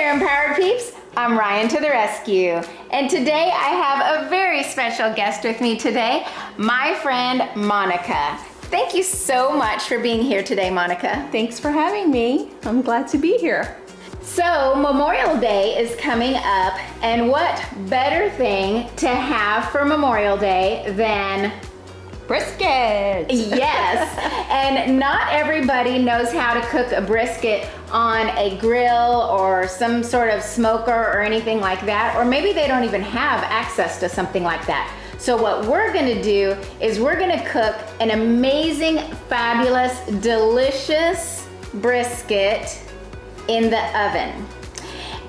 there, Empowered Peeps. I'm Ryane to the rescue. And today I have a very special guest with me today, my friend Monica. Thank you so much for being here today, Monica. Thanks for having me. I'm glad to be here. So Memorial Day is coming up, and what better thing to have for Memorial Day than Brisket. Yes, and not everybody knows how to cook a brisket on a grill or some sort of smoker or anything like that, or maybe they don't even have access to something like that. So what we're gonna do is we're gonna cook an amazing, fabulous, delicious brisket in the oven.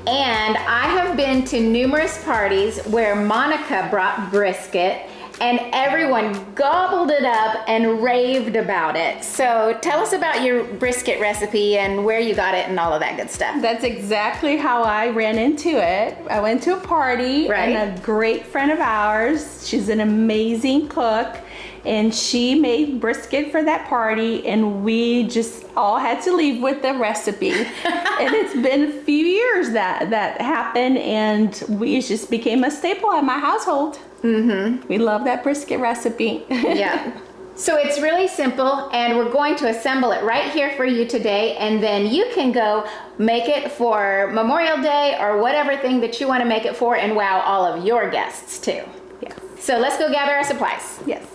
And I have been to numerous parties where Monica brought brisket and everyone gobbled it up and raved about it. So tell us about your brisket recipe and where you got it and all of that good stuff. That's exactly how I ran into it. I went to a party, right, and a great friend of ours, she's an amazing cook, and she made brisket for that party, and we just all had to leave with the recipe. And it's been a few years that happened, and we just became a staple at my household. Mm-hmm. We love that brisket recipe. Yeah. So it's really simple, and we're going to assemble it right here for you today, and then you can go make it for Memorial Day or whatever thing that you want to make it for, and wow all of your guests too. Yes. So let's go gather our supplies. Yes.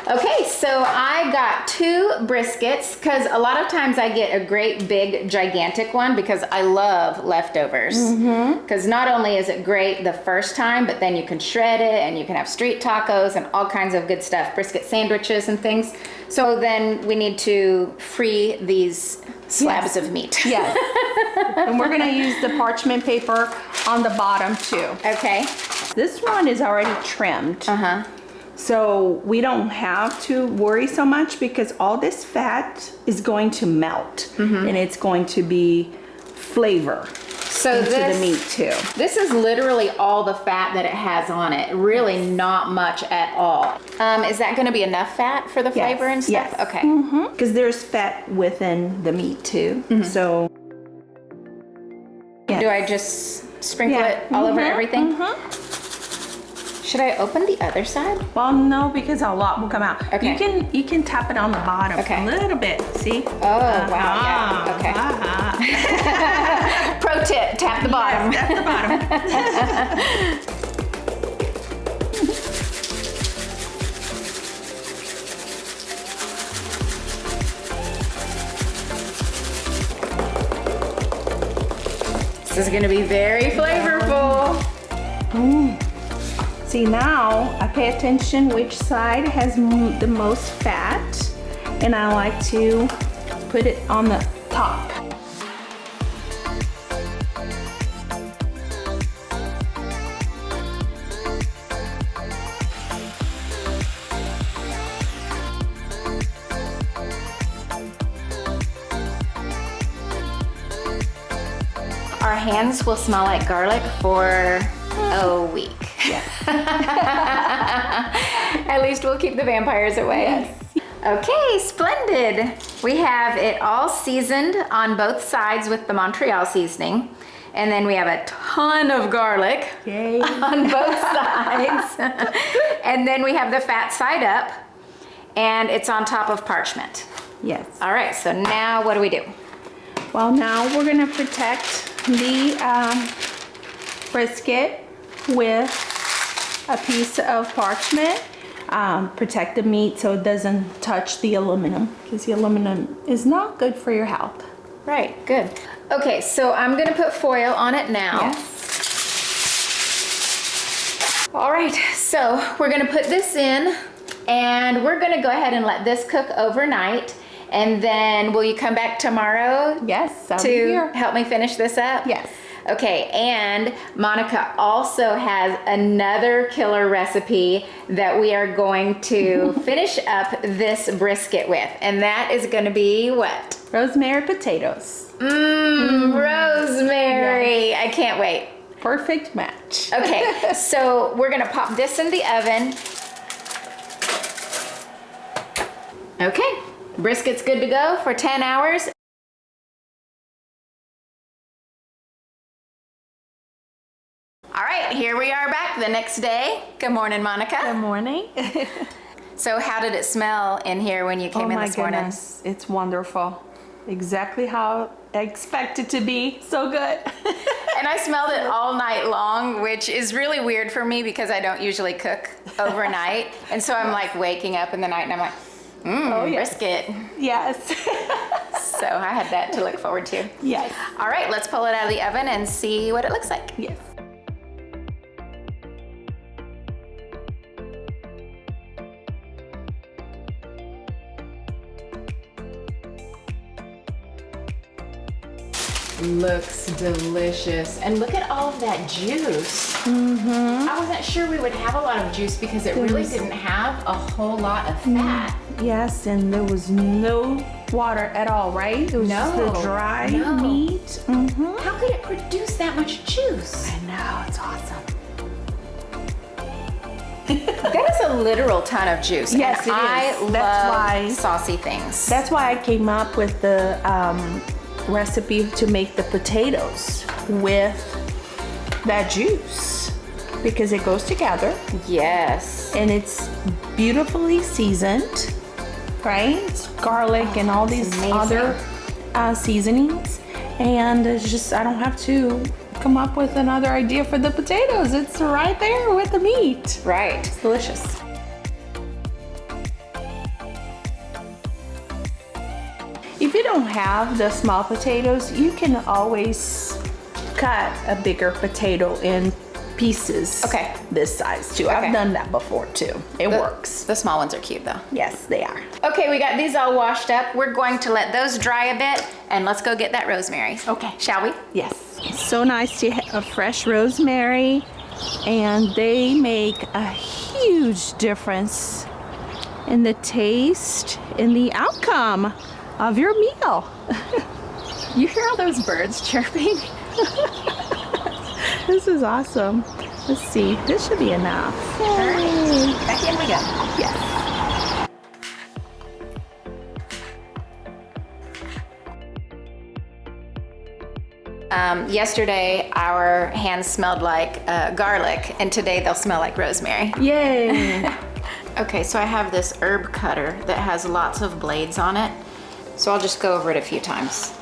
Okay, so I got 2 briskets because a lot of times I get a great big gigantic one because I love leftovers. Because not only is it great the first time, but then you can shred it and you can have street tacos and all kinds of good stuff, brisket sandwiches and things. So then we need to free these slabs of meat. Yes. And we're gonna use the parchment paper on the bottom too. Okay. This one is already trimmed. Uh-huh. So we don't have to worry so much because all this fat is going to melt, and it's going to be flavor So into the meat too. This is literally all the fat that it has on it. Really not much at all. Is that going to be enough fat for the flavor and stuff? Yes. Okay. Because there's fat within the meat too. So yes. Do I just sprinkle it all over everything? Should I open the other side? Well, no, because a lot will come out. Okay. You can tap it on the bottom a little bit. See? Oh, wow. Yeah. Okay. Pro tip, tap the bottom. Yes, tap the bottom. This is going to be very flavorful. See, now I pay attention which side has the most fat, and I like to put it on the top. Our hands will smell like garlic for a week. Yes. At least we'll keep the vampires away. Yes. Okay, splendid. We have it all seasoned on both sides with the Montreal seasoning. And then we have a ton of garlic Yay. on both sides. And then we have the fat side up, and it's on top of parchment. Yes. All right, so now what do we do? Well, now we're gonna protect the brisket with a piece of parchment. Protect the meat so it doesn't touch the aluminum, because the aluminum is not good for your health. Right, good. Okay, so I'm gonna put foil on it now. Yes. All right, so we're gonna put this in, and we're gonna go ahead and let this cook overnight. And then will you come back tomorrow? Yes, I'll be to here. help me finish this up? Yes. Okay, and Monica also has another killer recipe that we are going to finish up this brisket with, and that is gonna be what? Rosemary potatoes. Rosemary. Yes. I can't wait. Perfect match. Okay, so we're gonna pop this in the oven. Okay, brisket's good to go for 10 hours. All right, here we are back the next day. Good morning, Monica. Good morning. So how did it smell in here when you came in this morning? Goodness, it's wonderful. Exactly how I expect it to be. So good. And I smelled it all night long, which is really weird for me because I don't usually cook overnight. And so I'm like waking up in the night and I'm like, brisket. Yes. So I had that to look forward to. Yes. All right, let's pull it out of the oven and see what it looks like. Yes. Looks delicious. And look at all of that juice. I wasn't sure we would have a lot of juice because it really didn't have a whole lot of fat. Yes, and there was no water at all, right? It was just the dry meat. How could it produce that much juice? I know, it's awesome. That is a literal ton of juice. Yes, and it I is. love That's why saucy things. That's why I came up with the recipe to make the potatoes with that juice, because it goes together. Yes. And it's beautifully seasoned, right? It's garlic and all these other seasonings. And it's just, I don't have to come up with another idea for the potatoes. It's right there with the meat. Right. It's delicious. If you don't have the small potatoes, you can always cut a bigger potato in pieces. Okay. This size too. Okay. I've done that before too. It works. The small ones are cute though. Yes, they are. Okay, we got these all washed up. We're going to let those dry a bit and let's go get that rosemary. Okay. Shall we? Yes. It's so nice to have a fresh rosemary, and they make a huge difference in the taste, in the outcome of your meal. You hear all those birds chirping? This is awesome. Let's see, this should be enough. All right, back in we go. Yes. Yesterday, our hands smelled like garlic, and today they'll smell like rosemary. Yay. Okay, so I have this herb cutter that has lots of blades on it, so I'll just go over it a few times.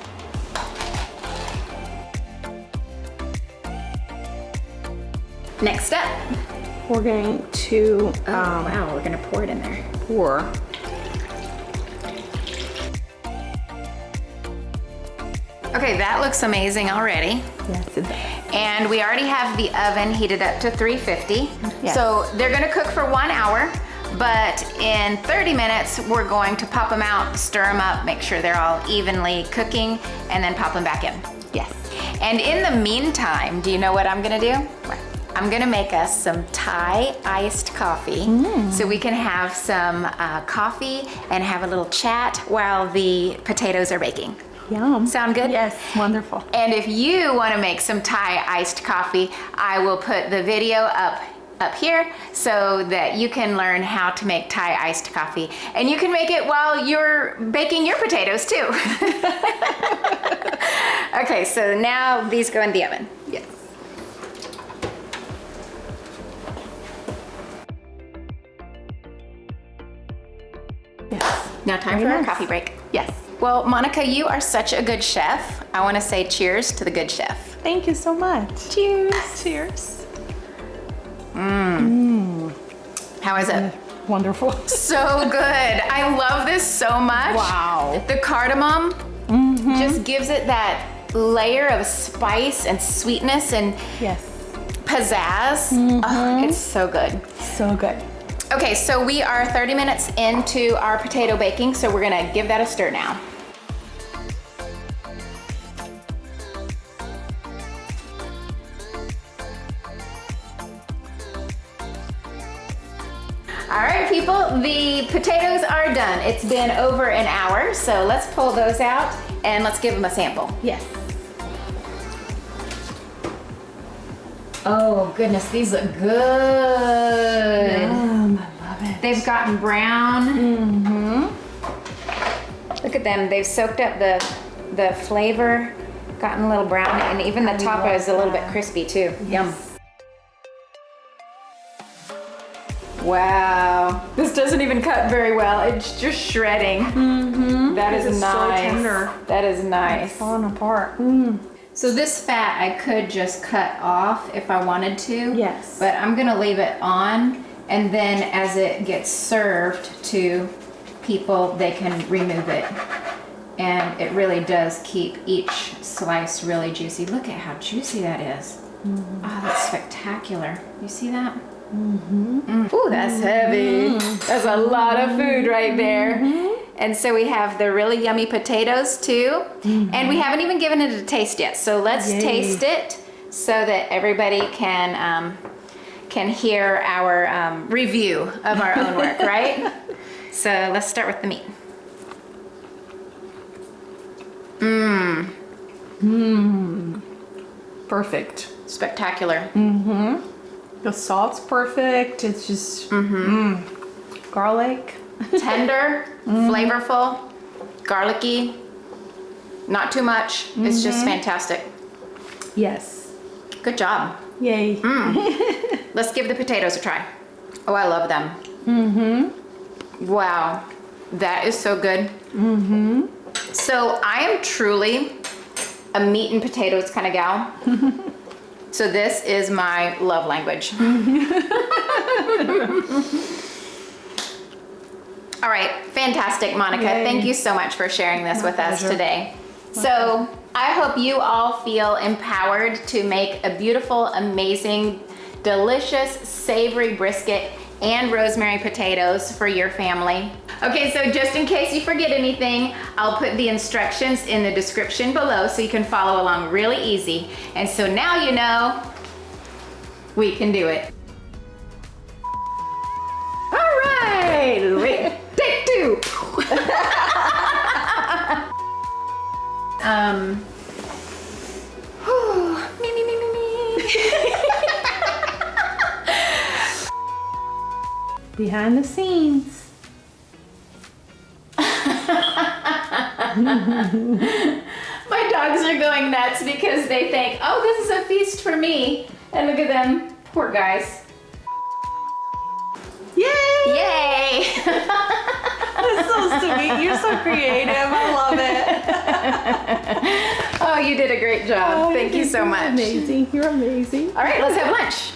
Next step. We're going to Wow, we're gonna pour it in there. pour. Okay, that looks amazing already. Yes, it does. And we already have the oven heated up to 350. Yes. So they're gonna cook for 1 hour, but in 30 minutes, we're going to pop them out, stir them up, make sure they're all evenly cooking, and then pop them back in. Yes. And in the meantime, do you know what I'm gonna do? What? I'm gonna make us some Thai iced coffee so we can have some coffee and have a little chat while the potatoes are baking. Yum. Sound good? Yes, wonderful. And if you want to make some Thai iced coffee, I will put the video up here so that you can learn how to make Thai iced coffee. And you can make it while you're baking your potatoes too. Okay, so now these go in the oven. Yes. Yes. Now time Very for our nice. coffee break. Yes. Well, Monica, you are such a good chef. I want to say cheers to the good chef. Thank you so much. Cheers. Cheers. How is it? Wonderful. So good. I love this so much. Wow. The cardamom just gives it that layer of spice and sweetness and Yes. pizzazz. Oh, it's so good. So good. Okay, so we are 30 minutes into our potato baking, so we're gonna give that a stir now. All right, people, the potatoes are done. It's been over an hour, so let's pull those out and let's give them a sample. Yes. Oh goodness, these look good. I love it. They've gotten brown. Look at them, they've soaked up the flavor, gotten a little brown, and even the top is a little bit crispy too. Yum. Wow. This doesn't even cut very well. It's just shredding. Mm-hmm. That is nice. So tender. That is nice. It's falling apart. So this fat I could just cut off if I wanted to. Yes. But I'm gonna leave it on, and then as it gets served to people, they can remove it. And it really does keep each slice really juicy. Look at how juicy that is. Oh, that's spectacular. You see that? Ooh, that's heavy. That's a lot of food right there. And so we have the really yummy potatoes too. And we haven't even given it a taste yet. So let's taste it so that everybody can hear our review of our own work, right? So let's start with the meat. Perfect. Spectacular. The salt's perfect. It's just garlic. Tender, flavorful, garlicky, not too much. It's just fantastic. Yes. Good job. Yay. Let's give the potatoes a try. Oh, I love them. Wow, that is so good. So I am truly a meat and potatoes kind of gal. So this is my love language. All right, fantastic, Monica. Yay. Thank you so much for sharing this with us pleasure. today. So I hope you all feel empowered to make a beautiful, amazing, delicious, savory brisket and rosemary potatoes for your family. Okay, so just in case you forget anything, I'll put the instructions in the description below so you can follow along really easy. And so now you know we can do it. All right, wait, take two. Me. Behind the scenes. My dogs are going nuts because they think, oh, this is a feast for me. And look at them, poor guys. Yay! Yay! That's so sweet. You're so creative. I love it. Oh, you did a great job. Thank you so much. Amazing. You're amazing. All right, let's have lunch.